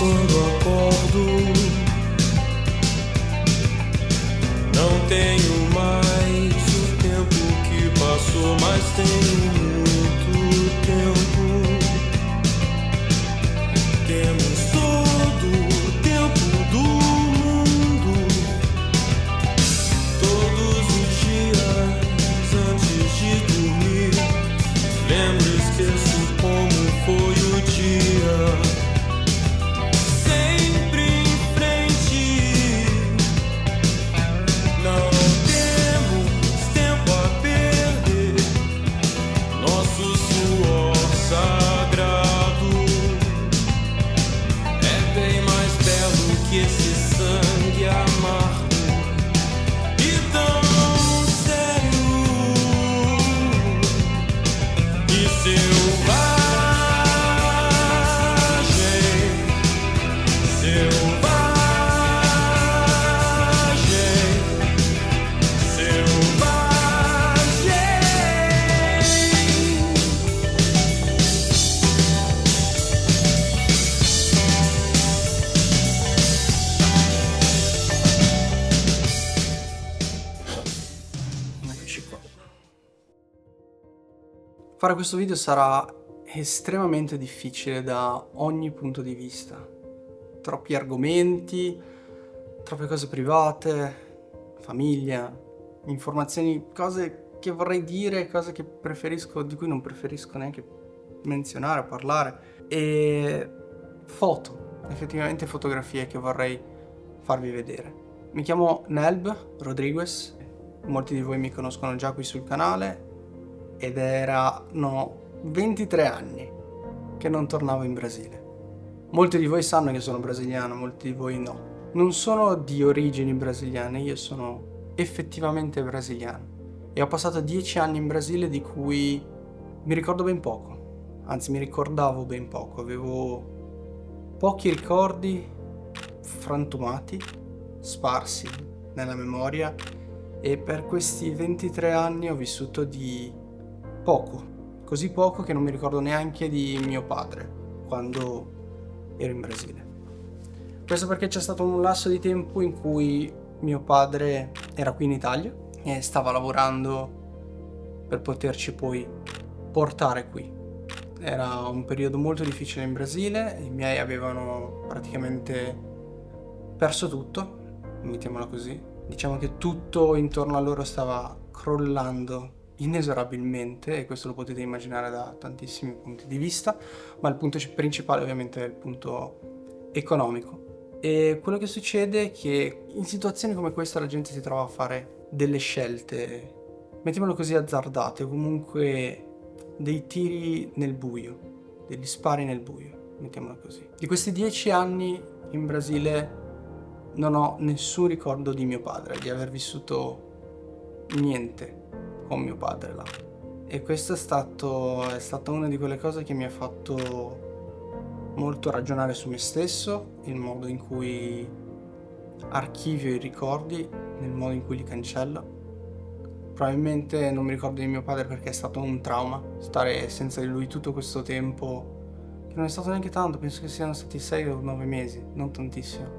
quando acordo. Não tenho mais o tempo que passou, mas tenho muito tempo. Temos todo o tempo do mundo. Todos os dias antes de dormir, lembro e esqueço como foi o dia. Sempre em frente, não temos tempo a perder. Nosso suor sagrado é bem mais belo que esse sangue amargo e tão sério e selvagem. Fare questo video sarà estremamente difficile da ogni punto di vista. Troppi argomenti, troppe cose private, famiglia, informazioni, cose che vorrei dire, cose che preferisco, di cui non preferisco neanche menzionare, parlare, e foto, effettivamente fotografie che vorrei farvi vedere. Mi chiamo Nelb Rodriguez, molti di voi mi conoscono già qui sul canale, ed erano 23 anni che non tornavo in Brasile. Molti di voi sanno che sono brasiliano, molti di voi no. Non sono di origini brasiliane, io sono effettivamente brasiliano e ho passato 10 anni in Brasile di cui mi ricordo ben poco, anzi mi ricordavo ben poco, avevo pochi ricordi frantumati, sparsi nella memoria, e per questi 23 anni ho vissuto di poco, così poco che non mi ricordo neanche di mio padre quando ero in Brasile. Questo perché c'è stato un lasso di tempo in cui mio padre era qui in Italia e stava lavorando per poterci poi portare qui. Era un periodo molto difficile in Brasile, i miei avevano praticamente perso tutto, mettiamola così. Diciamo che tutto intorno a loro stava crollando inesorabilmente, e questo lo potete immaginare da tantissimi punti di vista, ma il punto principale ovviamente è il punto economico. E quello che succede è che in situazioni come questa la gente si trova a fare delle scelte, mettiamolo così, azzardate, o comunque dei tiri nel buio, degli spari nel buio, mettiamolo così. Di questi 10 anni in Brasile non ho nessun ricordo di mio padre, di aver vissuto niente con mio padre là, e questo è stata una di quelle cose che mi ha fatto molto ragionare su me stesso, il modo in cui archivio i ricordi, nel modo in cui li cancello. Probabilmente non mi ricordo di mio padre perché è stato un trauma stare senza di lui tutto questo tempo, che non è stato neanche tanto, penso che siano stati 6 o 9 mesi, non tantissimo,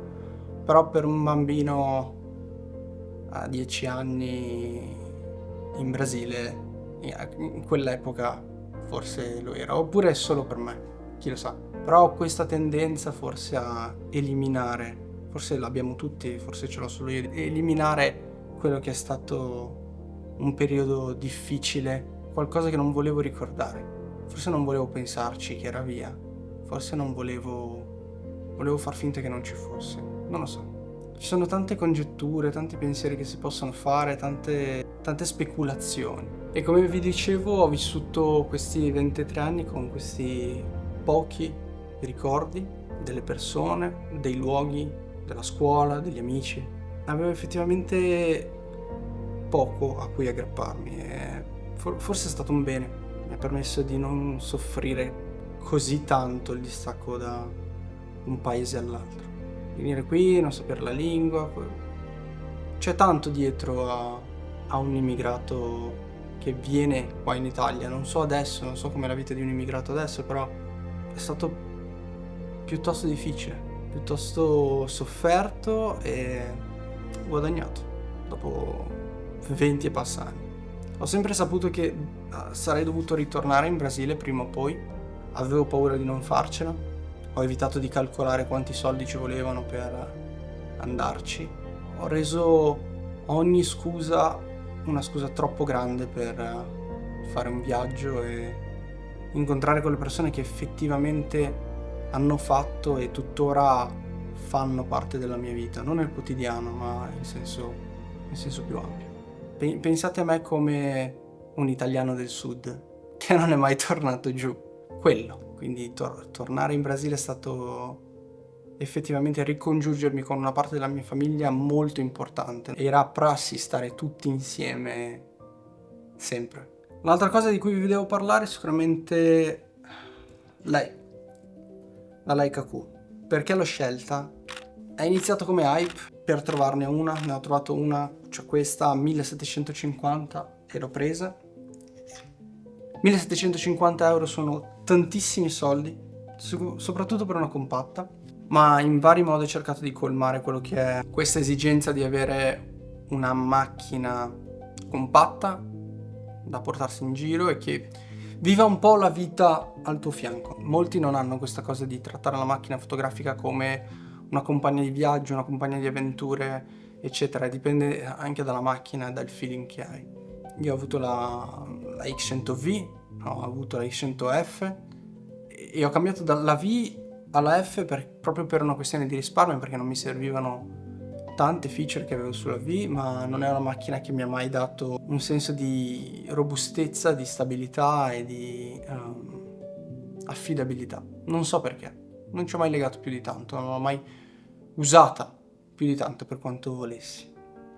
però per un bambino a 10 anni in Brasile, in quell'epoca forse lo era, oppure è solo per me, chi lo sa. Però ho questa tendenza forse a eliminare, forse l'abbiamo tutti, forse ce l'ho solo io, eliminare quello che è stato un periodo difficile, qualcosa che non volevo ricordare. Forse non volevo pensarci che era via, forse non volevo far finta che non ci fosse, non lo so. Ci sono tante congetture, tanti pensieri che si possono fare, tante speculazioni. E come vi dicevo, ho vissuto questi 23 anni con questi pochi ricordi delle persone, dei luoghi, della scuola, degli amici. Avevo effettivamente poco a cui aggrapparmi e forse è stato un bene. Mi ha permesso di non soffrire così tanto il distacco da un paese all'altro. Venire qui, non sapere la lingua, c'è tanto dietro a un immigrato che viene qua in Italia. Non so adesso, non so com'è la vita di un immigrato adesso, però è stato piuttosto difficile. piuttosto sofferto e guadagnato dopo 20 e passa anni. Ho sempre saputo che sarei dovuto ritornare in Brasile prima o poi, avevo paura di non farcela, ho evitato di calcolare quanti soldi ci volevano per andarci, ho reso ogni scusa una scusa troppo grande per fare un viaggio e incontrare quelle persone che effettivamente hanno fatto e tuttora fanno parte della mia vita, non nel quotidiano, ma in senso più ampio. Pensate a me come un italiano del sud che non è mai tornato giù. Quello, quindi tornare in Brasile è stato effettivamente ricongiungermi con una parte della mia famiglia molto importante. Era prassi stare tutti insieme sempre. L'altra cosa di cui vi devo parlare è sicuramente lei, la Leica Q. Perché l'ho scelta? È iniziato come hype per trovarne una, ne ho trovato una, cioè questa a 1750 e l'ho presa. 1750 euro sono tantissimi soldi, soprattutto per una compatta, ma in vari modi ho cercato di colmare quello che è questa esigenza di avere una macchina compatta da portarsi in giro e che viva un po' la vita al tuo fianco. Molti non hanno questa cosa di trattare la macchina fotografica come una compagna di viaggio, una compagna di avventure, eccetera. Dipende anche dalla macchina e dal feeling che hai. Io ho avuto la X100V, ho avuto la X100F e ho cambiato dalla V alla F proprio per una questione di risparmio, perché non mi servivano tante feature che avevo sulla V, ma non è una macchina che mi ha mai dato un senso di robustezza, di stabilità e di affidabilità. Non so perché, non ci ho mai legato più di tanto, non l'ho mai usata più di tanto per quanto volessi.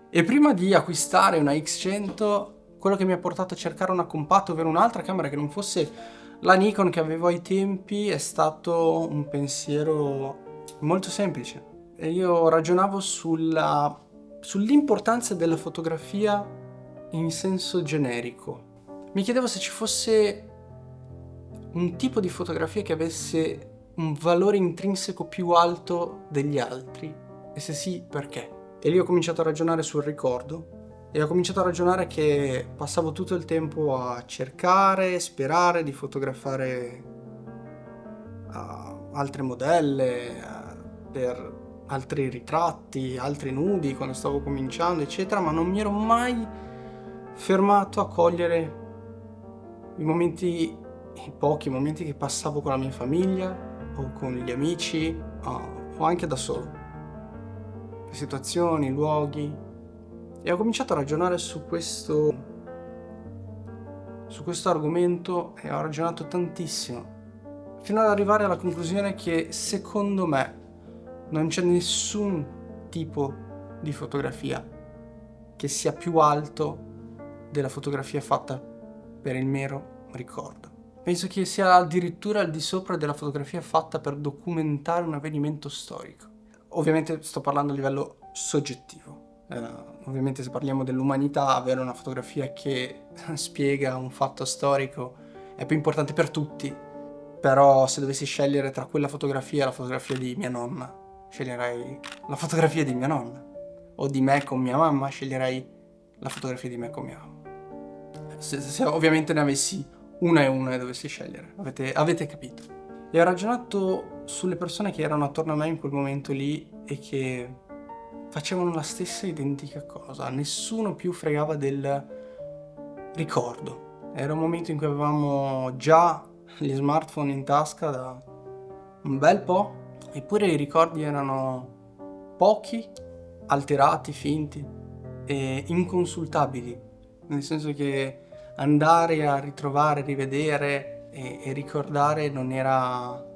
E prima di acquistare una X100, quello che mi ha portato a cercare una compatta, ovvero un'altra camera che non fosse la Nikon che avevo ai tempi, è stato un pensiero molto semplice. E io ragionavo sull'importanza della fotografia in senso generico. Mi chiedevo se ci fosse un tipo di fotografia che avesse un valore intrinseco più alto degli altri, e se sì, perché? E lì ho cominciato a ragionare sul ricordo e ho cominciato a ragionare che passavo tutto il tempo a cercare, sperare di fotografare altre modelle, per altri ritratti, altri nudi quando stavo cominciando, eccetera, ma non mi ero mai fermato a cogliere i pochi momenti che passavo con la mia famiglia o con gli amici o anche da solo. Le situazioni, i luoghi. E ho cominciato a ragionare su questo argomento e ho ragionato tantissimo, fino ad arrivare alla conclusione che secondo me non c'è nessun tipo di fotografia che sia più alto della fotografia fatta per il mero ricordo. Penso che sia addirittura al di sopra della fotografia fatta per documentare un avvenimento storico. Ovviamente sto parlando a livello soggettivo. Ovviamente se parliamo dell'umanità, avere una fotografia che spiega un fatto storico è più importante per tutti, però se dovessi scegliere tra quella fotografia e la fotografia di mia nonna, sceglierei la fotografia di mia nonna, o di me con mia mamma, sceglierei la fotografia di me con mia mamma. Se ovviamente ne avessi una e dovessi scegliere, avete capito. E ho ragionato sulle persone che erano attorno a me in quel momento lì e che facevano la stessa identica cosa, nessuno più fregava del ricordo. Era un momento in cui avevamo già gli smartphone in tasca da un bel po', eppure i ricordi erano pochi, alterati, finti e inconsultabili, nel senso che andare a ritrovare, rivedere e ricordare non era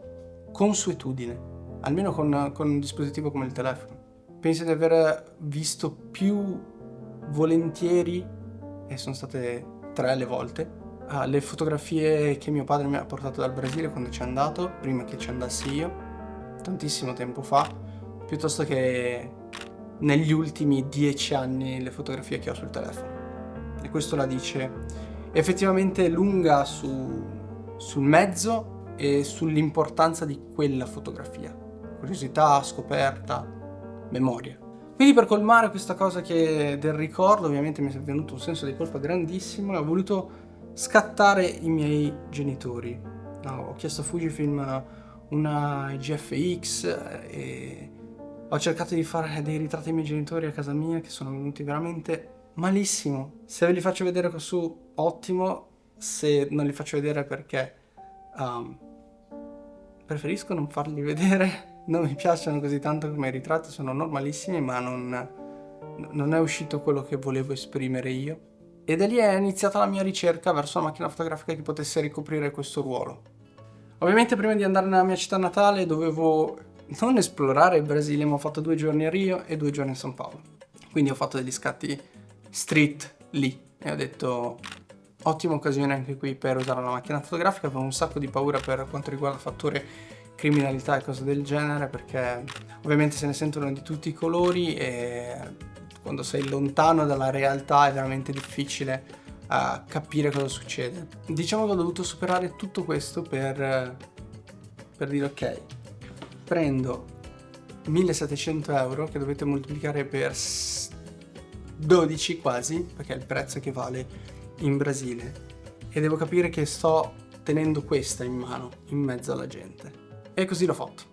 consuetudine, almeno con un dispositivo come il telefono. Penso di aver visto più volentieri, e sono state 3 le volte, le fotografie che mio padre mi ha portato dal Brasile quando ci è andato, prima che ci andassi io, tantissimo tempo fa, piuttosto che negli ultimi 10 anni le fotografie che ho sul telefono. E questo la dice effettivamente lunga sul mezzo e sull'importanza di quella fotografia curiosità, scoperta, memoria. Quindi per colmare questa cosa del ricordo, ovviamente mi è venuto un senso di colpa grandissimo e ho voluto scattare i miei genitori. Ho chiesto a Fujifilm una GFX e ho cercato di fare dei ritratti dei miei genitori a casa mia che sono venuti veramente malissimo. Se ve li faccio vedere qua su, ottimo. Se non li faccio vedere perché preferisco non farli vedere. Non mi piacciono così tanto come i ritratti, sono normalissimi, ma non è uscito quello che volevo esprimere io. E da lì è iniziata la mia ricerca verso una macchina fotografica che potesse ricoprire questo ruolo. Ovviamente prima di andare nella mia città natale dovevo non esplorare il Brasile, ma ho fatto 2 giorni a Rio e 2 giorni a San Paolo. Quindi ho fatto degli scatti street lì e ho detto ottima occasione anche qui per usare una macchina fotografica. Avevo un sacco di paura per quanto riguarda il fattore criminalità e cose del genere, perché ovviamente se ne sentono di tutti i colori e quando sei lontano dalla realtà è veramente difficile capire cosa succede. Diciamo che ho dovuto superare tutto questo per dire ok, prendo 1700 euro che dovete moltiplicare per 12 quasi, perché è il prezzo che vale in Brasile, e devo capire che sto tenendo questa in mano in mezzo alla gente. E così l'ho fatto,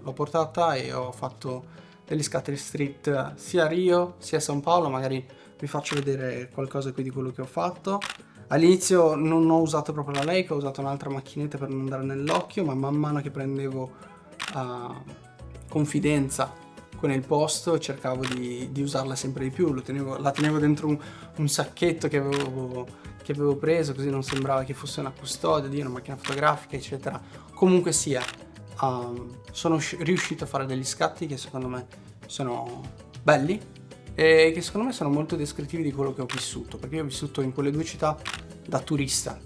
l'ho portata e ho fatto degli scatti street sia a Rio sia a San Paolo. Magari vi faccio vedere qualcosa qui di quello che ho fatto. All'inizio non ho usato proprio la Leica, ho usato un'altra macchinetta per non andare nell'occhio, ma man mano che prendevo confidenza con il posto cercavo di usarla sempre di più. La tenevo dentro un sacchetto che avevo preso, così non sembrava che fosse una custodia di una macchina fotografica, eccetera. Comunque sia, sono riuscito a fare degli scatti che secondo me sono belli e che secondo me sono molto descrittivi di quello che ho vissuto, perché io ho vissuto in quelle 2 città da turista,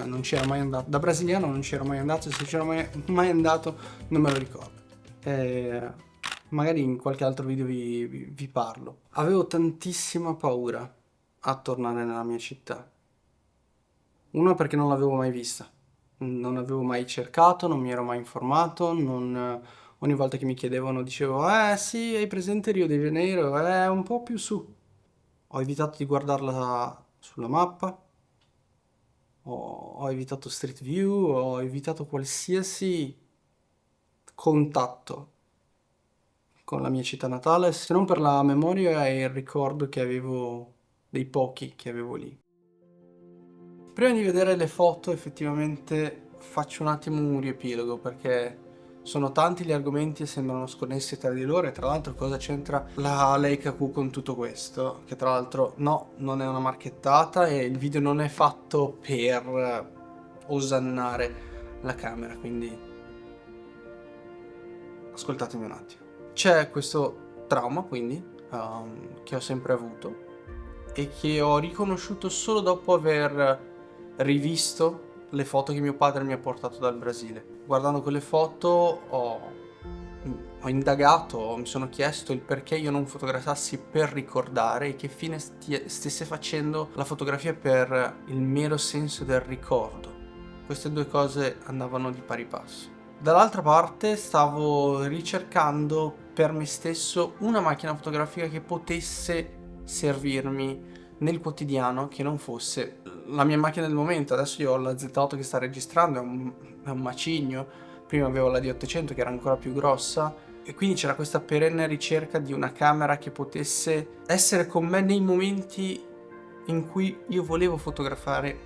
non c'ero mai andato, da brasiliano non c'ero mai andato, se c'ero mai andato non me lo ricordo. Magari in qualche altro video vi parlo. Avevo tantissima paura a tornare nella mia città. Uno, perché non l'avevo mai vista, non avevo mai cercato, non mi ero mai informato, ogni volta che mi chiedevano dicevo sì, hai presente Rio de Janeiro? È un po' più su. Ho evitato di guardarla sulla mappa, ho evitato Street View, ho evitato qualsiasi contatto con la mia città natale, se non per la memoria e il ricordo che avevo dei pochi che avevo lì. Prima di vedere le foto effettivamente faccio un attimo un riepilogo, perché sono tanti gli argomenti e sembrano sconnessi tra di loro. E tra l'altro cosa c'entra la Leica Q con tutto questo? Che tra l'altro no, non è una marchettata e il video non è fatto per osannare la camera, quindi ascoltatemi un attimo. C'è questo trauma quindi che ho sempre avuto e che ho riconosciuto solo dopo aver rivisto le foto che mio padre mi ha portato dal Brasile. Guardando quelle foto ho indagato, mi sono chiesto il perché io non fotografassi per ricordare e che fine stesse facendo la fotografia per il mero senso del ricordo. Queste 2 cose andavano di pari passo. Dall'altra parte stavo ricercando per me stesso una macchina fotografica che potesse servirmi nel quotidiano, che non fosse la mia macchina del momento. Adesso io ho la Z8 che sta registrando, è un macigno. Prima avevo la D800 che era ancora più grossa e quindi c'era questa perenne ricerca di una camera che potesse essere con me nei momenti in cui io volevo fotografare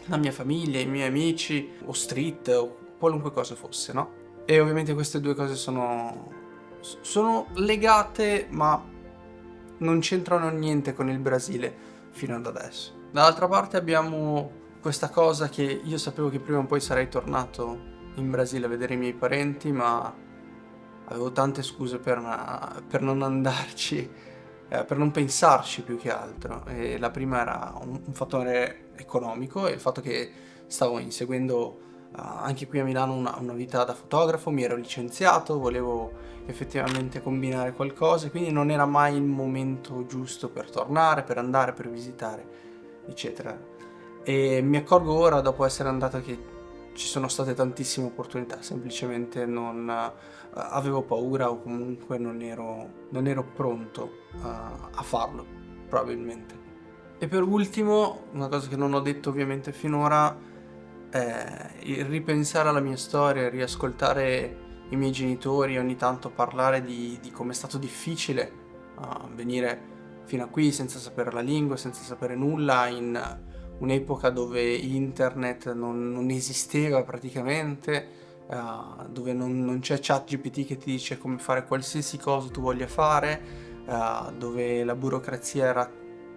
la mia famiglia, i miei amici o street o qualunque cosa fosse, no? E ovviamente queste 2 cose sono legate, ma non c'entrano niente con il Brasile fino ad adesso. Dall'altra parte abbiamo questa cosa che io sapevo che prima o poi sarei tornato in Brasile a vedere i miei parenti, ma avevo tante scuse per non andarci, per non pensarci più che altro. E la prima era un fattore economico e il fatto che stavo inseguendo anche qui a Milano una vita da fotografo, mi ero licenziato, volevo effettivamente combinare qualcosa e quindi non era mai il momento giusto per tornare, per andare, per visitare, eccetera. E mi accorgo ora, dopo essere andato, che ci sono state tantissime opportunità, semplicemente non avevo paura o comunque non ero pronto a farlo, probabilmente. E per ultimo, una cosa che non ho detto ovviamente finora, è il ripensare alla mia storia, riascoltare i miei genitori, ogni tanto parlare di come è stato difficile venire fino a qui senza sapere la lingua, senza sapere nulla, in un'epoca dove internet non esisteva praticamente, dove non c'è ChatGPT che ti dice come fare qualsiasi cosa tu voglia fare, dove la burocrazia era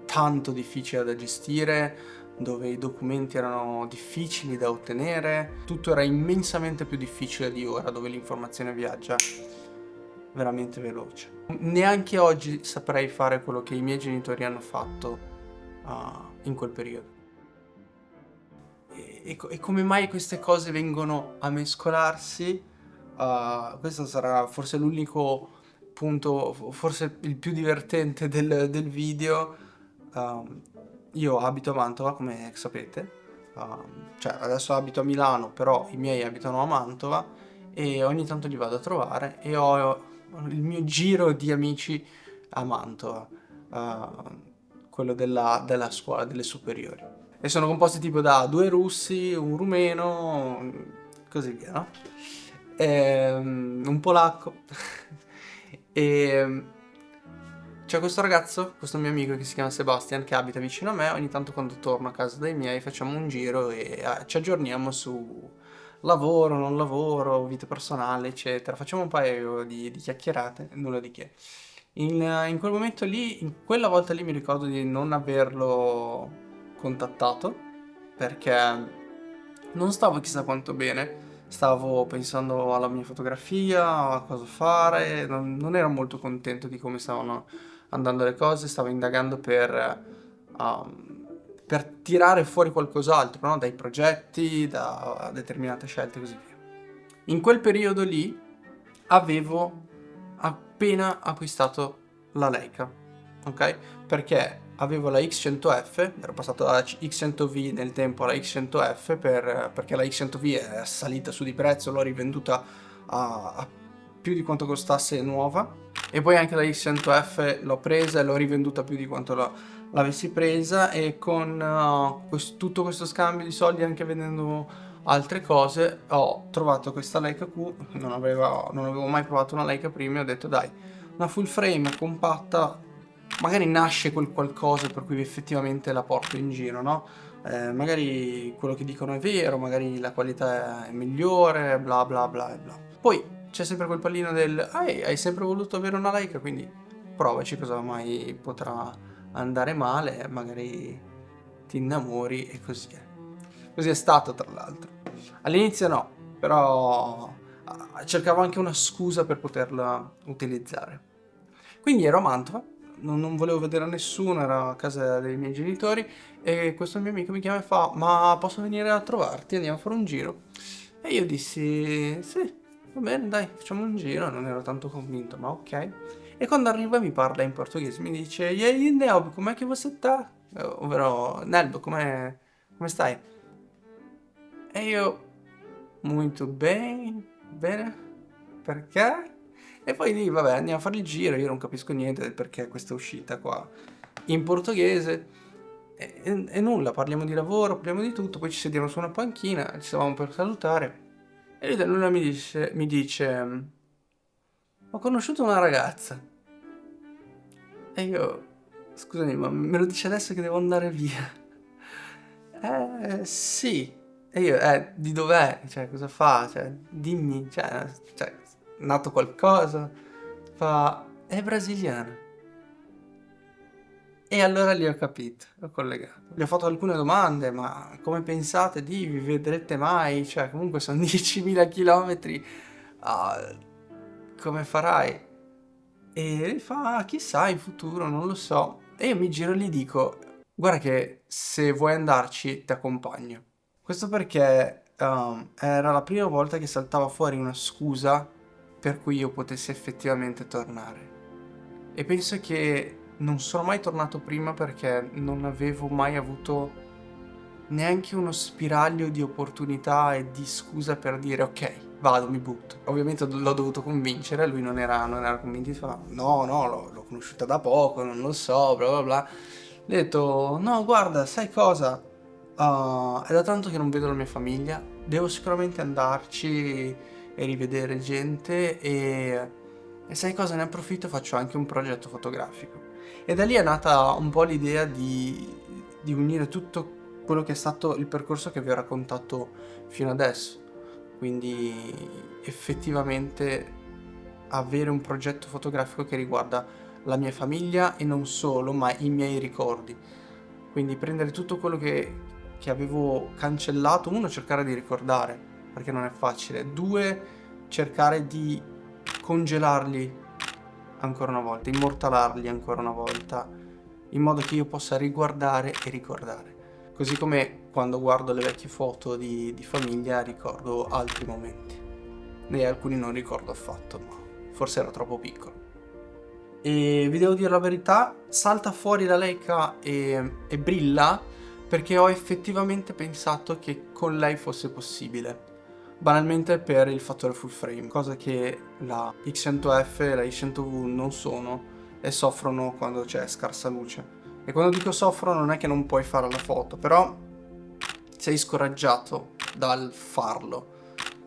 tanto difficile da gestire, dove i documenti erano difficili da ottenere, tutto era immensamente più difficile di ora, dove l'informazione viaggia veramente veloce. Neanche oggi saprei fare quello che i miei genitori hanno fatto in quel periodo. E come mai queste cose vengono a mescolarsi? Questo sarà forse l'unico punto, forse il più divertente del video. Io abito a Mantova, come sapete, cioè adesso abito a Milano, però i miei abitano a Mantova e ogni tanto li vado a trovare e ho il mio giro di amici a Mantova, quello della scuola, delle superiori. E sono composti tipo da 2 russi, un rumeno, così via, no? Un polacco. E c'è questo ragazzo, questo mio amico che si chiama Sebastian, che abita vicino a me. Ogni tanto quando torno a casa dai miei facciamo un giro e ci aggiorniamo su lavoro, non lavoro, vita personale, eccetera. Facciamo un paio di chiacchierate, nulla di che. In quel momento lì, in quella volta lì mi ricordo di non averlo contattato perché non stavo chissà quanto bene. Stavo pensando alla mia fotografia, a cosa fare, non ero molto contento di come stavano andando le cose, stavo indagando per tirare fuori qualcos'altro, no? Dai progetti, da determinate scelte e così via. In quel periodo lì avevo appena acquistato la Leica, ok? Perché avevo la X100F, ero passato dalla X100V nel tempo alla X100F perché la X100V è salita su di prezzo, l'ho rivenduta a più di quanto costasse nuova, e poi anche la X100F l'ho presa e l'ho rivenduta più di quanto l'avessi presa, e con tutto questo scambio di soldi, anche vendendo altre cose, ho trovato questa Leica Q. Non avevo mai provato una Leica prima e ho detto dai, una full frame compatta, magari nasce quel qualcosa per cui effettivamente la porto in giro, no? Magari quello che dicono è vero, magari la qualità è migliore, bla bla bla e bla. Poi c'è sempre quel pallino del hai sempre voluto avere una Leica, quindi provaci, cosa mai potrà andare male, magari ti innamori e così è. Così è stato, tra l'altro. All'inizio no, però cercavo anche una scusa per poterla utilizzare. Quindi ero a Mantova, non volevo vedere nessuno, ero a casa dei miei genitori e questo mio amico mi chiama e fa ma posso venire a trovarti, andiamo a fare un giro? E io dissi sì, va bene, dai, facciamo un giro. Non ero tanto convinto, ma ok. E quando arriva mi parla in portoghese, mi dice e aí, Nelbo, com'è che você tá? Ovvero, Nelbo, come stai? E io, molto bene, bene, perché? E poi lì, vabbè, andiamo a fare il giro, io non capisco niente del perché questa uscita qua in portoghese. E nulla, parliamo di lavoro, parliamo di tutto, poi ci sediamo su una panchina, ci stavamo per salutare. E lui da nulla mi dice, ho conosciuto una ragazza. E io, scusami, ma me lo dice adesso che devo andare via? Sì. E io, di dov'è? Cioè, cosa fa? Cioè, dimmi, cioè, è nato qualcosa? Fa, è brasiliana. E allora lì ho capito, ho collegato. Gli ho fatto alcune domande, ma come pensate di vi vedrete mai? Cioè, comunque sono 10.000 chilometri, ah, come farai? E lui fa, chissà, in futuro, non lo so. E io mi giro e gli dico, guarda che se vuoi andarci ti accompagno. Questo perché era la prima volta che saltava fuori una scusa per cui io potessi effettivamente tornare. E penso che non sono mai tornato prima perché non avevo mai avuto neanche uno spiraglio di opportunità e di scusa per dire ok, vado, mi butto. Ovviamente l'ho dovuto convincere, lui non era convinto, fa no, l'ho conosciuta da poco, non lo so, bla bla bla. Gli ho detto no, guarda, sai cosa? È da tanto che non vedo la mia famiglia, devo sicuramente andarci e rivedere gente e sai cosa, ne approfitto e faccio anche un progetto fotografico. E da lì è nata un po' l'idea di unire tutto quello che è stato il percorso che vi ho raccontato fino adesso. Quindi effettivamente avere un progetto fotografico che riguarda la mia famiglia e non solo, ma i miei ricordi. Quindi prendere tutto quello che avevo cancellato, uno, cercare di ricordare, perché non è facile, due, cercare di congelarli ancora una volta, immortalarli ancora una volta, in modo che io possa riguardare e ricordare. Così come quando guardo le vecchie foto di famiglia ricordo altri momenti. E alcuni non ricordo affatto, ma forse ero troppo piccolo. E vi devo dire la verità, salta fuori la Leica e brilla perché ho effettivamente pensato che con lei fosse possibile. Banalmente per il fattore full frame, cosa che la X100F e la i100V non sono e soffrono quando c'è scarsa luce. E quando dico soffrono non è che non puoi fare la foto, però sei scoraggiato dal farlo.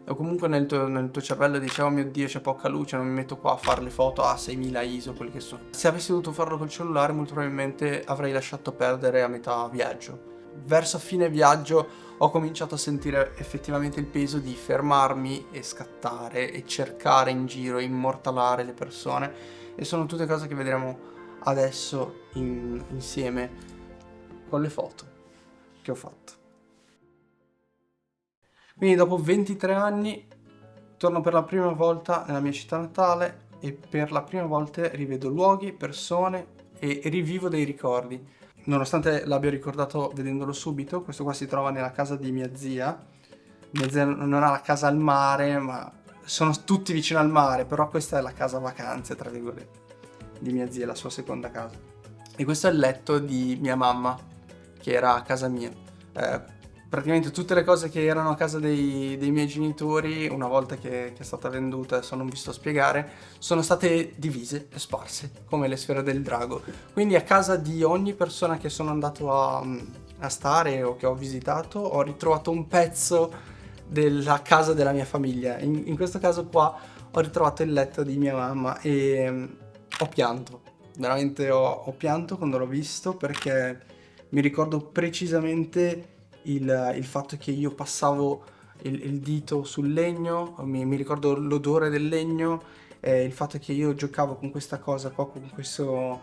O comunque nel tuo cervello dici oh mio Dio c'è poca luce, non mi metto qua a fare le foto a 6000 ISO, quelli che sono. Se avessi dovuto farlo col cellulare molto probabilmente avrei lasciato perdere a metà viaggio. Verso fine viaggio ho cominciato a sentire effettivamente il peso di fermarmi e scattare e cercare in giro, immortalare le persone, e sono tutte cose che vedremo adesso insieme con le foto che ho fatto. Quindi dopo 23 anni torno per la prima volta nella mia città natale e per la prima volta rivedo luoghi, persone e rivivo dei ricordi. Nonostante l'abbia ricordato vedendolo subito, questo qua si trova nella casa di mia zia. Mia zia non ha la casa al mare, ma sono tutti vicino al mare, però questa è la casa vacanze, tra virgolette, di mia zia, la sua seconda casa. E questo è il letto di mia mamma, che era a casa mia. Praticamente tutte le cose che erano a casa dei miei genitori, una volta che è stata venduta, adesso non vi sto a spiegare, sono state divise e sparse, come le sfere del drago. Quindi a casa di ogni persona che sono andato a stare o che ho visitato, ho ritrovato un pezzo della casa della mia famiglia. In questo caso qua ho ritrovato il letto di mia mamma e ho pianto. Veramente ho pianto quando l'ho visto, perché mi ricordo precisamente il fatto che io passavo il dito sul legno, mi ricordo l'odore del legno, il fatto che io giocavo con questa cosa qua, con questo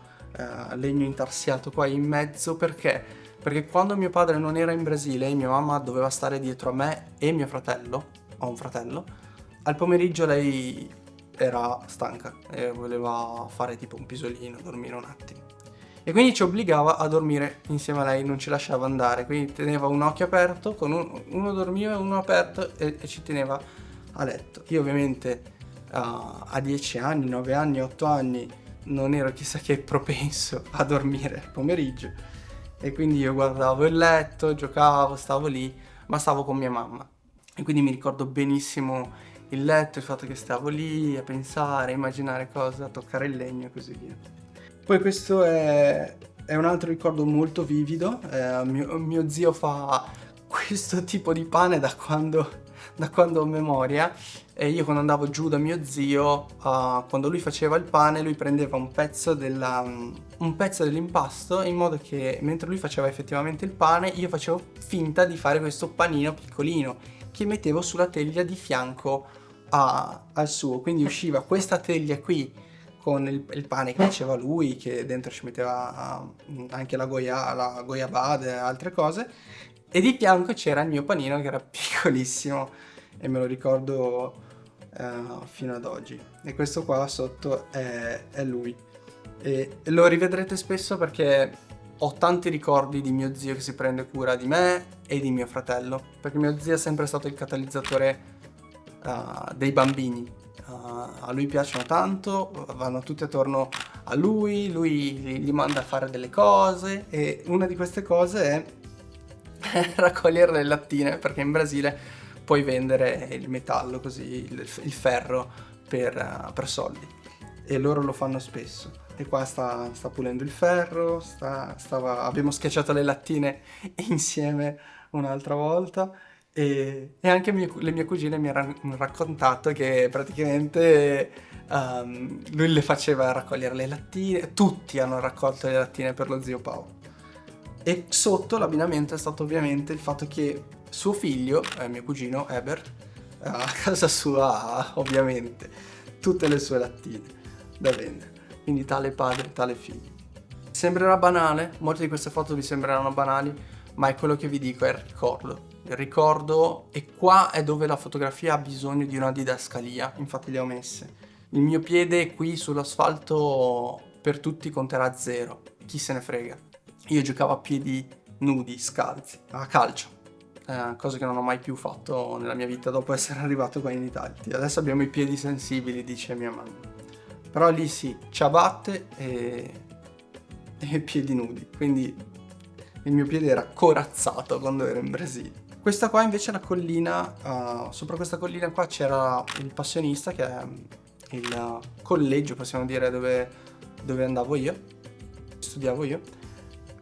legno intarsiato qua in mezzo, perché quando mio padre non era in Brasile e mia mamma doveva stare dietro a me e mio fratello, ho un fratello, al pomeriggio lei era stanca e voleva fare tipo un pisolino, dormire un attimo. E quindi ci obbligava a dormire insieme a lei, non ci lasciava andare, quindi teneva un occhio aperto, con uno dormiva e uno aperto e ci teneva a letto. Io ovviamente a 10 anni, 9 anni, 8 anni non ero chissà che propenso a dormire al pomeriggio, e quindi io guardavo il letto, giocavo, stavo lì, ma stavo con mia mamma. E quindi mi ricordo benissimo il letto, il fatto che stavo lì a pensare, a immaginare cose, a toccare il legno e così via. Poi questo è un altro ricordo molto vivido. Mio zio fa questo tipo di pane da quando ho memoria, e io quando andavo giù da mio zio, quando lui faceva il pane, lui prendeva un pezzo dell'impasto, in modo che mentre lui faceva effettivamente il pane, io facevo finta di fare questo panino piccolino che mettevo sulla teglia di fianco al suo. Quindi usciva questa teglia qui con il pane che faceva lui, che dentro ci metteva anche la goiabada e altre cose, e di fianco c'era il mio panino che era piccolissimo e me lo ricordo fino ad oggi. E questo qua sotto è lui, e lo rivedrete spesso perché ho tanti ricordi di mio zio che si prende cura di me e di mio fratello, perché mio zio è sempre stato il catalizzatore dei bambini. A lui piacciono tanto, vanno tutti attorno a lui gli manda a fare delle cose, e una di queste cose è raccogliere le lattine, perché in Brasile puoi vendere il metallo, così il ferro per soldi, e loro lo fanno spesso. E qua sta pulendo il ferro, abbiamo schiacciato le lattine insieme un'altra volta. E anche le mie cugine mi hanno raccontato che praticamente lui le faceva raccogliere le lattine, tutti hanno raccolto le lattine per lo zio Paolo. E sotto l'abbinamento è stato ovviamente il fatto che suo figlio, mio cugino Ebert, a casa sua ha ovviamente tutte le sue lattine da vendere. Quindi tale padre, tale figlio. Sembrerà banale, molte di queste foto vi sembreranno banali, ma è quello che vi dico, è il ricordo. Il ricordo, e qua è dove la fotografia ha bisogno di una didascalia, infatti le ho messe. Il mio piede qui sull'asfalto per tutti conterà 0, chi se ne frega. Io giocavo a piedi nudi, scalzi, a calcio, cosa che non ho mai più fatto nella mia vita dopo essere arrivato qua in Italia. Adesso abbiamo i piedi sensibili, dice mia mamma. Però lì sì, ciabatte e piedi nudi, quindi il mio piede era corazzato quando ero in Brasile. Questa qua invece è la collina, sopra questa collina qua c'era il Passionista, che è il collegio, possiamo dire, dove andavo io, studiavo io.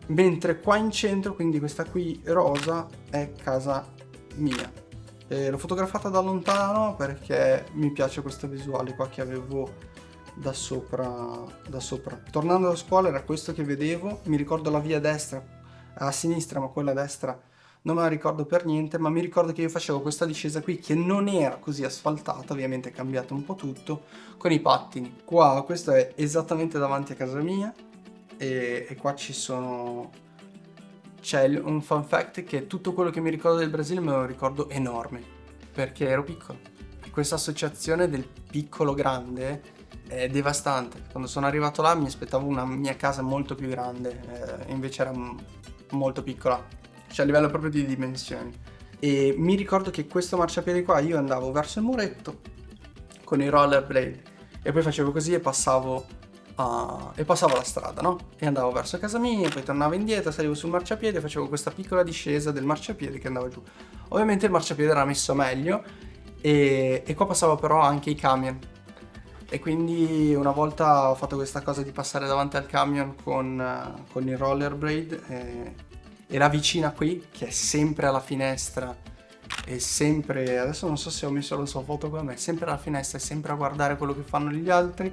Mentre qua in centro, quindi questa qui rosa, è casa mia. L'ho fotografata da lontano perché mi piace questa visuale qua che avevo da sopra. Tornando da scuola era questo che vedevo, mi ricordo la via a destra, a sinistra, ma quella a destra non me la ricordo per niente, ma mi ricordo che io facevo questa discesa qui che non era così asfaltata, ovviamente è cambiato un po' tutto, con i pattini. Qua, questo è esattamente davanti a casa mia, e qua c'è un fun fact, che tutto quello che mi ricordo del Brasile me lo ricordo enorme, perché ero piccolo. E questa associazione del piccolo grande è devastante. Quando sono arrivato là mi aspettavo una mia casa molto più grande, invece era molto piccola, cioè a livello proprio di dimensioni. E mi ricordo che questo marciapiede qua, io andavo verso il muretto con i rollerblade e poi facevo così e passavo la strada, no? E andavo verso casa mia, poi tornavo indietro, salivo sul marciapiede e facevo questa piccola discesa del marciapiede che andava giù. Ovviamente il marciapiede era messo meglio e qua passavo però anche i camion. E quindi una volta ho fatto questa cosa di passare davanti al camion con il rollerblade e la vicina qui, che è sempre alla finestra, e sempre, adesso non so se ho messo la sua foto qua, ma è sempre alla finestra e sempre a guardare quello che fanno gli altri,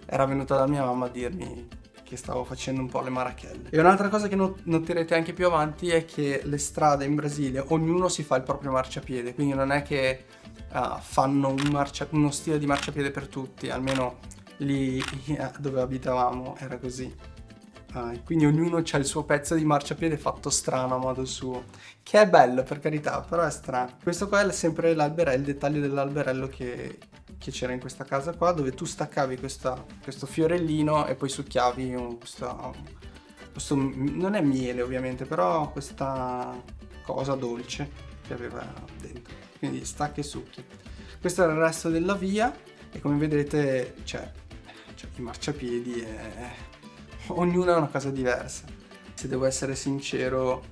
era venuta da mia mamma a dirmi che stavo facendo un po' le marachelle. E un'altra cosa che noterete anche più avanti è che le strade in Brasile, ognuno si fa il proprio marciapiede, quindi non è che fanno uno stile di marciapiede per tutti, almeno lì dove abitavamo era così. Quindi ognuno ha il suo pezzo di marciapiede fatto strano a modo suo, che è bello per carità, però è strano. Questo qua è sempre l'alberello, il dettaglio dell'alberello che c'era in questa casa qua, dove tu staccavi questo fiorellino e poi succhiavi questo non è miele ovviamente, però questa cosa dolce che aveva dentro, quindi stacca e succhi. Questo era il resto della via e come vedete c'è i marciapiedi e ognuno ha una cosa diversa. Se devo essere sincero,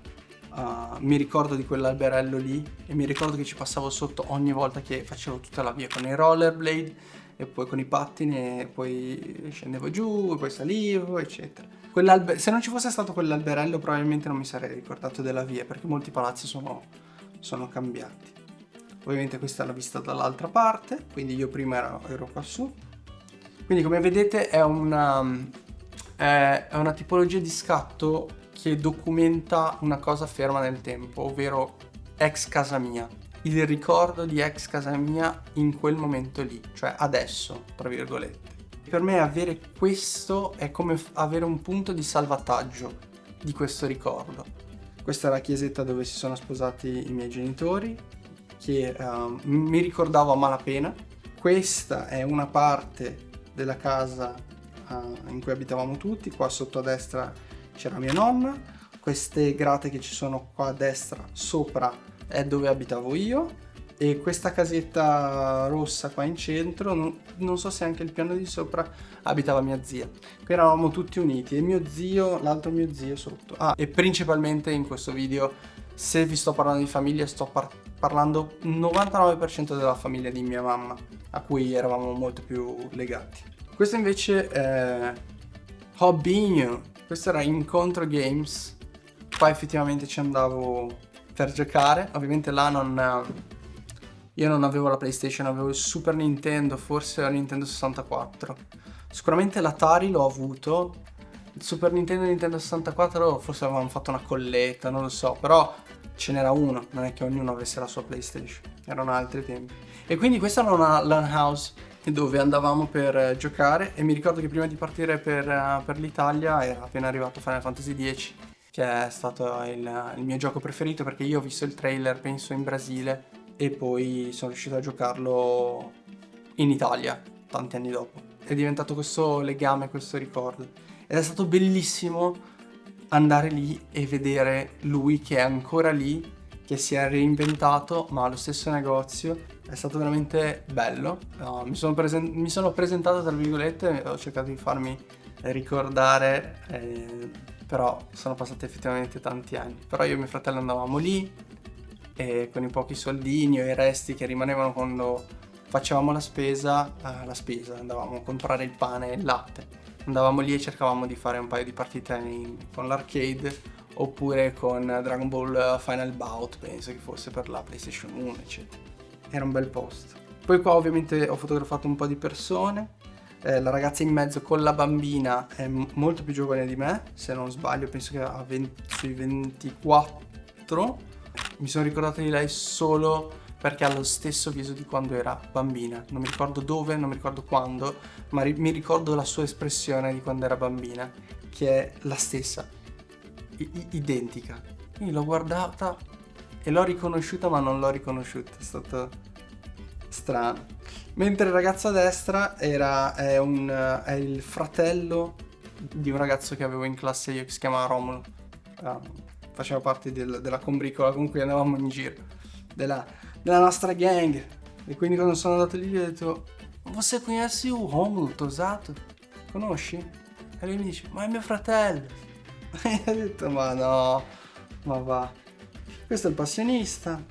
mi ricordo di quell'alberello lì e mi ricordo che ci passavo sotto ogni volta che facevo tutta la via con i rollerblade e poi con i pattini, e poi scendevo giù e poi salivo, eccetera. Se non ci fosse stato quell'alberello probabilmente non mi sarei ricordato della via, perché molti palazzi sono cambiati. Ovviamente questa è la vista dall'altra parte, quindi io prima ero qua su. Quindi come vedete è una tipologia di scatto che documenta una cosa ferma nel tempo, ovvero ex casa mia, il ricordo di ex casa mia in quel momento lì, cioè adesso, tra virgolette. Per me avere questo è come avere un punto di salvataggio di questo ricordo. Questa è la chiesetta dove si sono sposati i miei genitori, che mi ricordavo a malapena. Questa è una parte della casa in cui abitavamo tutti. Qua sotto a destra c'era mia nonna, queste grate che ci sono qua a destra sopra è dove abitavo io, e questa casetta rossa qua in centro, non so se anche il piano di sopra, abitava mia zia. Qui eravamo tutti uniti e l'altro mio zio sotto. E principalmente in questo video Se vi sto parlando di famiglia, sto parlando 99% della famiglia di mia mamma, a cui eravamo molto più legati. Questo invece è Hobbinho, questo era Incontro Games. Qua effettivamente ci andavo per giocare, ovviamente là io non avevo la PlayStation, avevo il Super Nintendo, forse la Nintendo 64. Sicuramente l'Atari l'ho avuto, il Super Nintendo e il Nintendo 64 forse avevamo fatto una colletta, non lo so, però ce n'era uno, non è che ognuno avesse la sua PlayStation, erano altri tempi. E quindi questa era una LAN house dove andavamo per giocare, e mi ricordo che prima di partire per l'Italia era appena arrivato Final Fantasy X, che è stato il mio gioco preferito, perché io ho visto il trailer penso in Brasile e poi sono riuscito a giocarlo in Italia tanti anni dopo. È diventato questo legame, questo ricordo, ed è stato bellissimo andare lì e vedere lui che è ancora lì, che si è reinventato ma ha lo stesso negozio. È stato veramente bello. Mi sono presentato tra virgolette, ho cercato di farmi ricordare, però sono passati effettivamente tanti anni. Però io e mio fratello andavamo lì e con i pochi soldini o i resti che rimanevano quando facevamo la spesa, andavamo a comprare il pane e il latte, andavamo lì e cercavamo di fare un paio di partite con l'arcade, oppure con Dragon Ball Final Bout, penso che fosse per la PlayStation 1, eccetera. Era un bel posto. Poi qua ovviamente ho fotografato un po' di persone. La ragazza in mezzo con la bambina è molto più giovane di me, se non sbaglio penso che ha sui 24. Mi sono ricordato di lei solo perché ha lo stesso viso di quando era bambina. Non mi ricordo dove, non mi ricordo quando, ma mi ricordo la sua espressione di quando era bambina, che è la stessa, identica. Quindi l'ho guardata e l'ho riconosciuta, ma non l'ho riconosciuta, è stato strano. Mentre il ragazzo a destra è il fratello di un ragazzo che avevo in classe io, che si chiama Romulo. Faceva parte della combricola con cui andavamo in giro, della nostra gang. E quindi quando sono andato lì gli ho detto: "Você conhece o Romulo Tosato? Conosci?" E lui mi dice: "Ma è mio fratello." E ho detto: "Ma no, ma va." Questo è il passionista,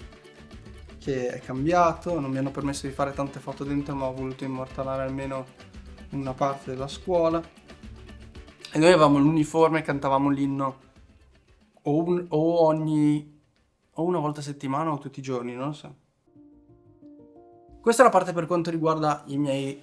che è cambiato. Non mi hanno permesso di fare tante foto dentro, ma ho voluto immortalare almeno una parte della scuola. E noi avevamo l'uniforme, cantavamo l'inno o una volta a settimana o tutti i giorni, non lo so. Questa è la parte per quanto riguarda i miei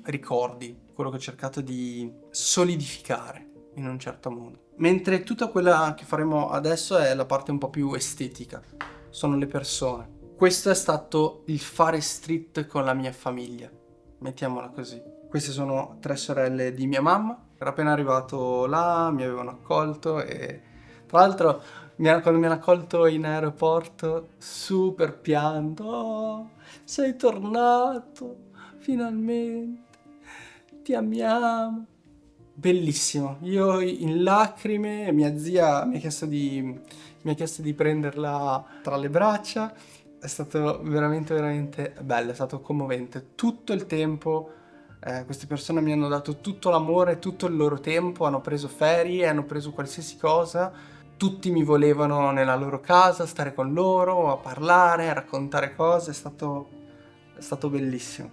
ricordi, quello che ho cercato di solidificare in un certo modo. Mentre tutta quella che faremo adesso è la parte un po' più estetica, sono le persone. Questo è stato il fare street con la mia famiglia, mettiamola così. Queste sono 3 sorelle di mia mamma. Ero appena arrivato là, mi avevano accolto e tra l'altro quando mi hanno accolto in aeroporto, super pianto: "Oh, sei tornato, finalmente, ti amiamo." Bellissimo, io in lacrime, mia zia mi ha chiesto di prenderla tra le braccia. È stato veramente veramente bello, è stato commovente. Tutto il tempo queste persone mi hanno dato tutto l'amore, tutto il loro tempo, hanno preso ferie, hanno preso qualsiasi cosa. Tutti mi volevano nella loro casa, stare con loro, a parlare, a raccontare cose. È stato bellissimo.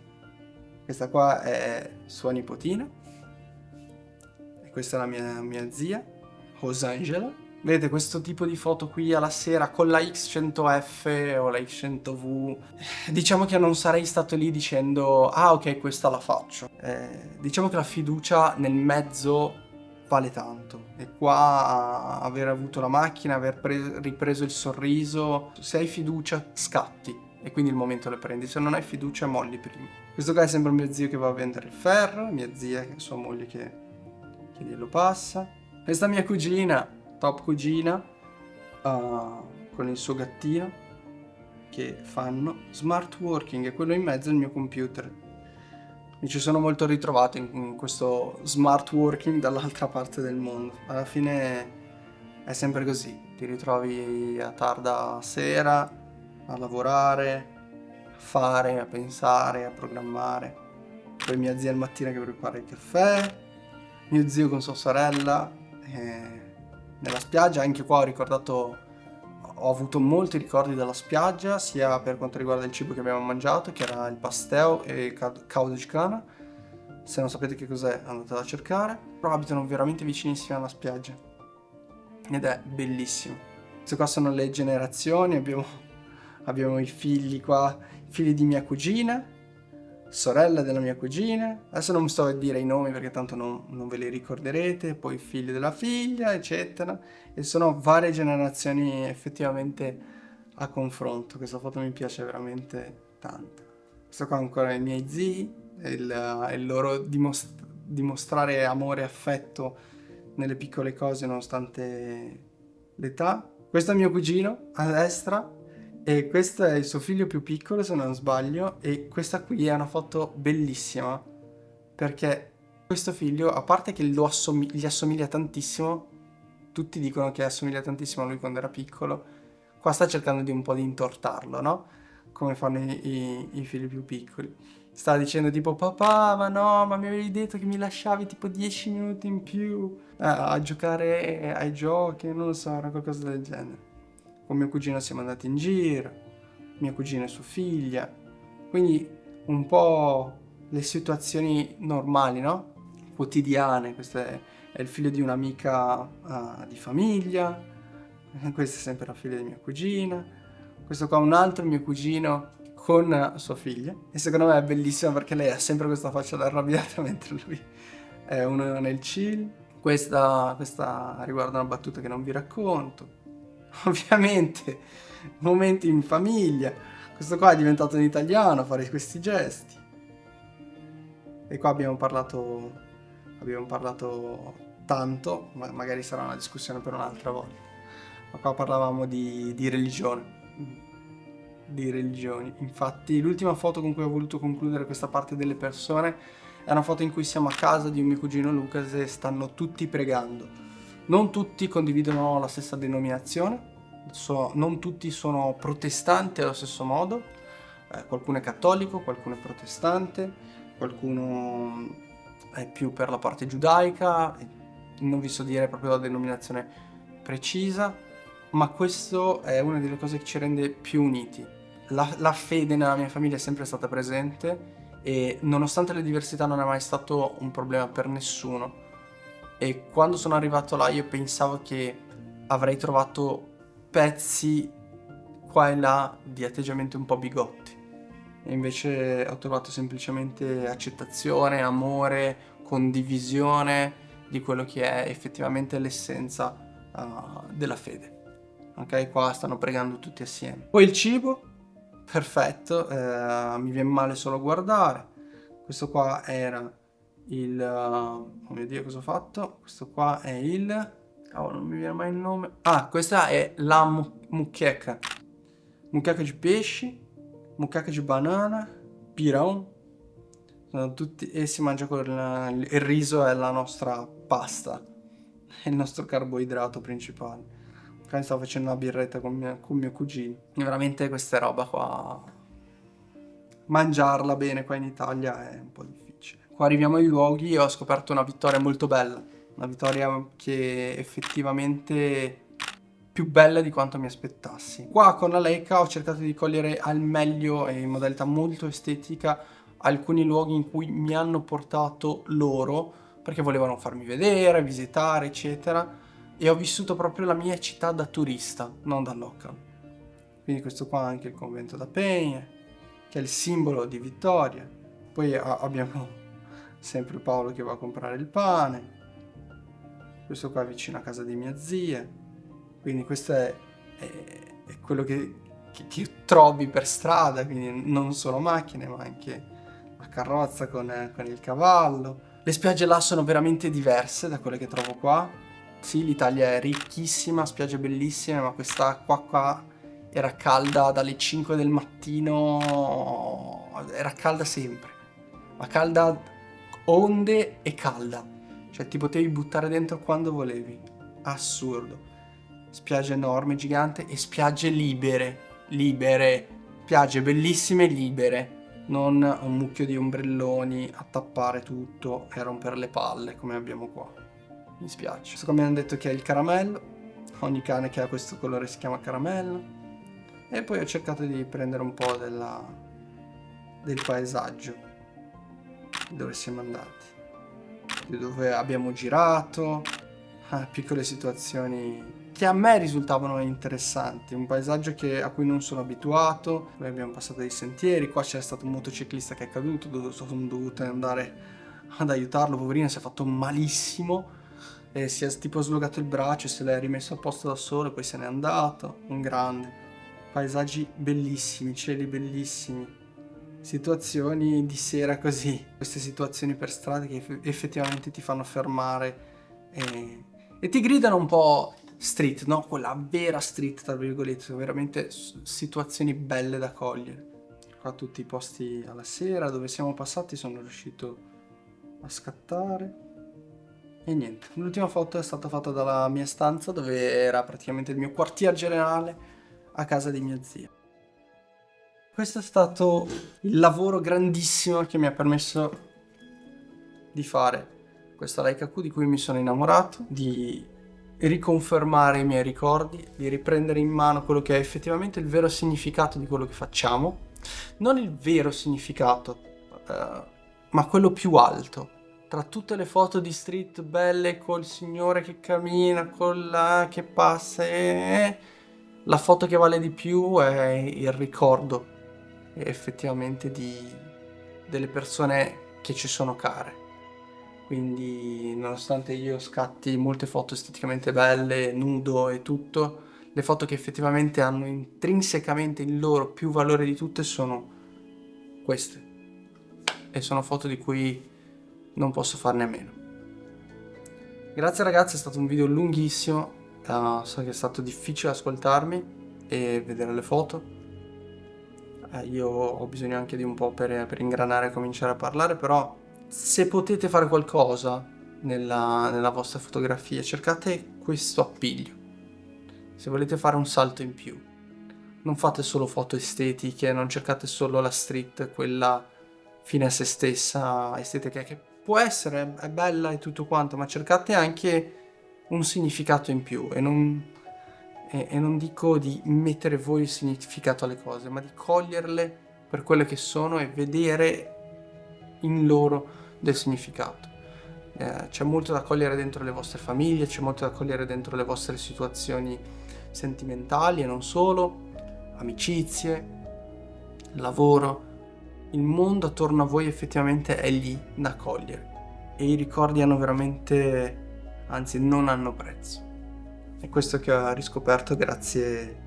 Questa qua è sua nipotina e questa è la mia zia, Rosangela. Vedete questo tipo di foto qui alla sera con la X100F o la X100V. Diciamo che non sarei stato lì dicendo: "Ah, ok, questa la faccio." Diciamo che la fiducia nel mezzo vale tanto, e qua aver avuto la macchina, aver ripreso il sorriso, se hai fiducia scatti e quindi il momento lo prendi, se non hai fiducia molli prima. Questo qua è sempre mio zio che va a vendere il ferro, mia zia, sua moglie, che glielo passa. Questa mia cugina, top cugina, con il suo gattino, che fanno smart working, e quello in mezzo è il mio computer. Mi ci sono molto ritrovato in questo smart working dall'altra parte del mondo. Alla fine è sempre così, ti ritrovi a tarda sera a lavorare, a fare, a pensare, a programmare. Poi mia zia al mattino che prepara il caffè, mio zio con sua sorella nella spiaggia. Anche qua ho ho avuto molti ricordi dalla spiaggia, sia per quanto riguarda il cibo che abbiamo mangiato, che era il pastel e caldo di cana. Se non sapete che cos'è, andatelo a cercare. Però abitano veramente vicinissimi alla spiaggia ed è bellissimo. Queste qua sono le generazioni, abbiamo i figli qua, i figli di mia cugina, sorella della mia cugina. Adesso non sto a dire i nomi perché tanto non ve li ricorderete. Poi i figli della figlia, eccetera. E sono varie generazioni effettivamente a confronto. Questa foto mi piace veramente tanto. Questo qua ancora i miei zii, il loro dimostrare amore e affetto nelle piccole cose nonostante l'età. Questo è mio cugino a destra e questo è il suo figlio più piccolo, se non sbaglio, e questa qui è una foto bellissima perché questo figlio, a parte che gli assomiglia tantissimo, tutti dicono che assomiglia tantissimo a lui quando era piccolo, qua sta cercando di un po' di intortarlo, no? Come fanno i figli più piccoli. Stava dicendo tipo: papà, ma no, ma mi avevi detto che mi lasciavi tipo 10 minuti in più a giocare ai giochi, non lo so, era qualcosa del genere. Con mio cugino siamo andati in giro, mio cugino e sua figlia, quindi un po' le situazioni normali, no? Quotidiane. Questo è il figlio di un'amica di famiglia, questa è sempre la figlia di mia cugina, questo qua è un altro mio cugino con sua figlia, e secondo me è bellissima perché lei ha sempre questa faccia da arrabbiata mentre lui è uno nel chill. Questa riguarda una battuta che non vi racconto. Ovviamente momenti in famiglia. Questo qua è diventato un italiano a fare questi gesti. E qua abbiamo parlato tanto, ma magari sarà una discussione per un'altra volta. Ma qua parlavamo di religione. Di religioni. Infatti l'ultima foto con cui ho voluto concludere questa parte delle persone è una foto in cui siamo a casa di un mio cugino Lucas e stanno tutti pregando. Non tutti condividono la stessa denominazione, non tutti sono protestanti allo stesso modo, qualcuno è cattolico, qualcuno è protestante, qualcuno è più per la parte giudaica, non vi so dire proprio la denominazione precisa, ma questo è una delle cose che ci rende più uniti. La fede nella mia famiglia è sempre stata presente e nonostante le diversità non è mai stato un problema per nessuno. E quando sono arrivato là io pensavo che avrei trovato pezzi qua e là di atteggiamenti un po' bigotti, e invece ho trovato semplicemente accettazione, amore, condivisione di quello che è effettivamente l'essenza della fede. Ok, qua stanno pregando tutti assieme. Poi il cibo, perfetto, mi viene male solo a guardare. Questo qua era il... oh mio Dio, cosa ho fatto? Questo qua è il... cavolo, non mi viene mai il nome. Ah, questa è la muqueca. Muqueca di pesci, muqueca di banana, pirão. Sono tutti... e si mangia con il riso, è la nostra pasta, è il nostro carboidrato principale. Qua stavo facendo una birretta con mio cugino. E veramente questa roba qua, mangiarla bene qua in Italia è un po' difficile. Qua arriviamo ai luoghi e ho scoperto una vittoria molto bella. Una vittoria che effettivamente più bella di quanto mi aspettassi. Qua con la Leica ho cercato di cogliere al meglio e in modalità molto estetica alcuni luoghi in cui mi hanno portato loro, perché volevano farmi vedere, visitare, eccetera. E ho vissuto proprio la mia città da turista, non da local. Quindi questo qua è anche il convento da Peña, che è il simbolo di Vittoria. Poi abbiamo sempre Paolo che va a comprare il pane. Questo qua è vicino a casa di mia zia. Quindi questo è quello che trovi per strada, quindi non solo macchine, ma anche la carrozza con il cavallo. Le spiagge là sono veramente diverse da quelle che trovo qua. Sì, l'Italia è ricchissima, spiagge bellissime, ma questa acqua qua era calda dalle 5 del mattino, era calda sempre, ma calda, onde e calda, cioè ti potevi buttare dentro quando volevi, assurdo. Spiagge enormi, gigante, e spiagge libere, spiagge bellissime libere, non un mucchio di ombrelloni a tappare tutto e a rompere le palle come abbiamo qua. Mi spiace. Questo qua mi hanno detto che è il caramello. ogni cane che ha questo colore si chiama caramello. E poi ho cercato di prendere un po' del paesaggio dove siamo andati, di dove abbiamo girato, piccole situazioni che a me risultavano interessanti, un paesaggio a cui non sono abituato. Noi abbiamo passato dei sentieri, qua c'è stato un motociclista che è caduto, sono dovuto andare ad aiutarlo, poverino, si è fatto malissimo e si è tipo slogato il braccio, se l'è rimesso a posto da solo e poi se n'è andato. Un grande, paesaggi bellissimi, cieli bellissimi, situazioni di sera così, queste situazioni per strada che effettivamente ti fanno fermare e ti gridano un po' street, no? Quella vera street, tra virgolette, veramente situazioni belle da cogliere. Qua tutti i posti alla sera dove siamo passati sono riuscito a scattare. E niente, l'ultima foto è stata fatta dalla mia stanza, dove era praticamente il mio quartier generale a casa di mia zia. Questo è stato il lavoro grandissimo che mi ha permesso di fare questa Leica Q di cui mi sono innamorato, di riconfermare i miei ricordi, di riprendere in mano quello che è effettivamente il vero significato di quello che facciamo. Non il vero significato, ma quello più alto. Tra tutte le foto di street belle col signore che cammina, che passa, la foto che vale di più è il ricordo effettivamente delle persone che ci sono care. Quindi nonostante io scatti molte foto esteticamente belle, nudo e tutto, le foto che effettivamente hanno intrinsecamente il loro più valore di tutte sono queste. E sono foto di cui non posso farne a meno. Grazie ragazzi, è stato un video lunghissimo, so che è stato difficile ascoltarmi e vedere le foto. Io ho bisogno anche di un po' per ingranare e cominciare a parlare, però se potete fare qualcosa nella vostra fotografia, cercate questo appiglio. Se volete fare un salto in più, non fate solo foto estetiche, non cercate solo la street, quella fine a se stessa, estetica, che può essere, è bella e tutto quanto, ma cercate anche un significato in più e non dico di mettere voi il significato alle cose, ma di coglierle per quelle che sono e vedere in loro del significato. C'è molto da cogliere dentro le vostre famiglie, c'è molto da cogliere dentro le vostre situazioni sentimentali e non solo, amicizie, lavoro. Il mondo attorno a voi effettivamente è lì da cogliere e i ricordi hanno veramente, anzi non hanno prezzo. È questo che ho riscoperto grazie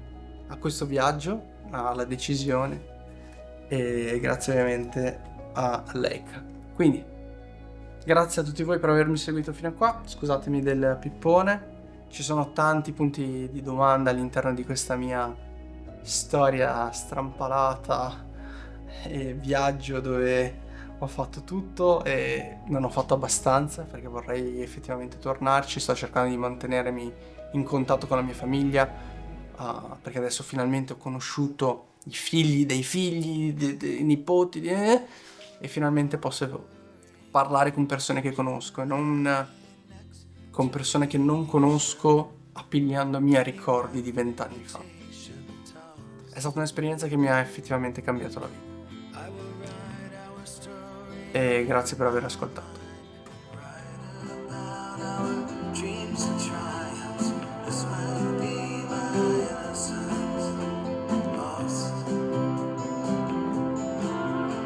a questo viaggio, alla decisione e grazie ovviamente a Leica. Quindi grazie a tutti voi per avermi seguito fino a qua, scusatemi del pippone, ci sono tanti punti di domanda all'interno di questa mia storia strampalata e viaggio dove ho fatto tutto e non ho fatto abbastanza, perché vorrei effettivamente tornarci. Sto cercando di mantenermi in contatto con la mia famiglia, perché adesso finalmente ho conosciuto i figli dei figli, dei nipoti, e finalmente posso parlare con persone che conosco e non con persone che non conosco appigliandomi a ricordi di 20 anni fa. È stata un'esperienza che mi ha effettivamente cambiato la vita. E grazie per aver ascoltato.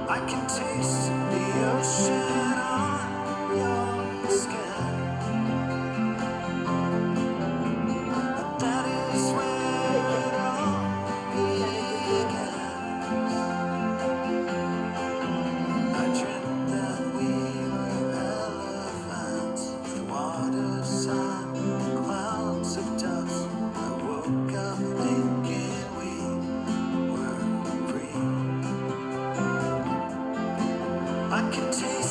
I can taste the ocean on your skin. But that is where it all begins. I dreamt that we were elephants with water, sun, and clouds of dust. I woke up thinking we were free. I can take